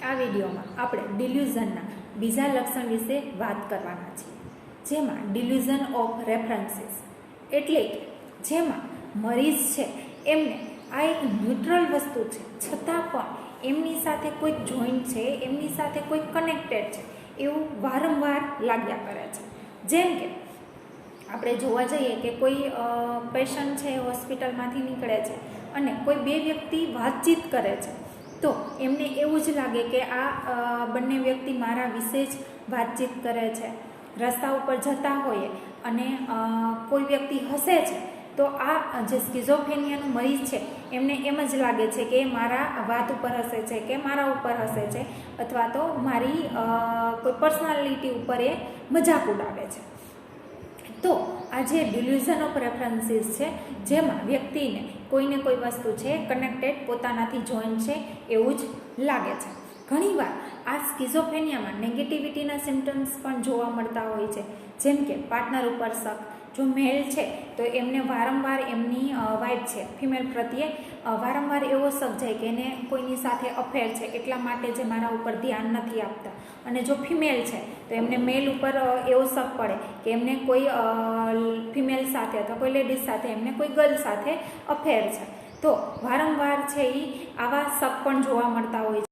આ વિડીયોમાં આપણે ડિલ્યુઝનના બીજા લક્ષણ વિશે વાત કરવાના છીએ, જેમાં ડિલ્યુઝન ઓફ રેફરન્સીસ એટલે કે જેમાં મરીઝ છે એમને આ એક ન્યુટ્રલ વસ્તુ છે છતાં પણ એમની સાથે કોઈક જોઈન્ટ છે, એમની સાથે કોઈક કનેક્ટેડ છે એવું વારંવાર લાગ્યા કરે છે. જેમ કે આપણે જોવા જઈએ કે કોઈ પેશન્ટ છે હોસ્પિટલમાંથી નીકળે છે અને કોઈ બે વ્યક્તિ વાતચીત કરે છે તો એમને એવું જ લાગે કે આ બંને વ્યક્તિ મારા વિશે જ વાતચીત કરે છે. રસ્તા ઉપર જતા હોઈએ અને કોઈ વ્યક્તિ હસે છે તો આ જે સ્કિઝોફ્રેનિયાનું મરીઝ છે એમને એમ જ લાગે છે કે મારા વાત ઉપર હસે છે કે મારા ઉપર હસે છે અથવા તો મારી કોઈ પર્સનાલિટી ઉપર એ મજાક ઉડાવે છે. તો આ જે ડિલ્યુઝન ઓફ રેફરન્સીસ છે જેમાં વ્યક્તિને કોઈને કોઈ વસ્તુ છે કનેક્ટેડ પોતાનાથી જોઈન્ટ છે એવું જ લાગે છે. ઘણીવાર આ સ્કિઝોફ્રેનિયામાં નેગેટિવિટીના સિમ્ટમ્સ પણ જોવા મળતા હોય છે, જેમ કે પાર્ટનર ઉપર શક. જો મેલ છે તો એમને વારંવાર એમની વાઇફ છે ફિમેલ પ્રત્યે વારંવાર એવો શક જાય કે એને કોઈની સાથે અફેર છે એટલા માટે જે મારા ઉપર ધ્યાન નથી આપતા. અને જો ફિમેલ છે તો એમને મેલ ઉપર એવો શક પડે કે એમને કોઈ ફિમેલ સાથે અથવા કોઈ લેડીઝ સાથે એમને કોઈ ગર્લ સાથે અફેર છે. તો વારંવાર છે એ આવા શક પણ જોવા મળતા હોય છે.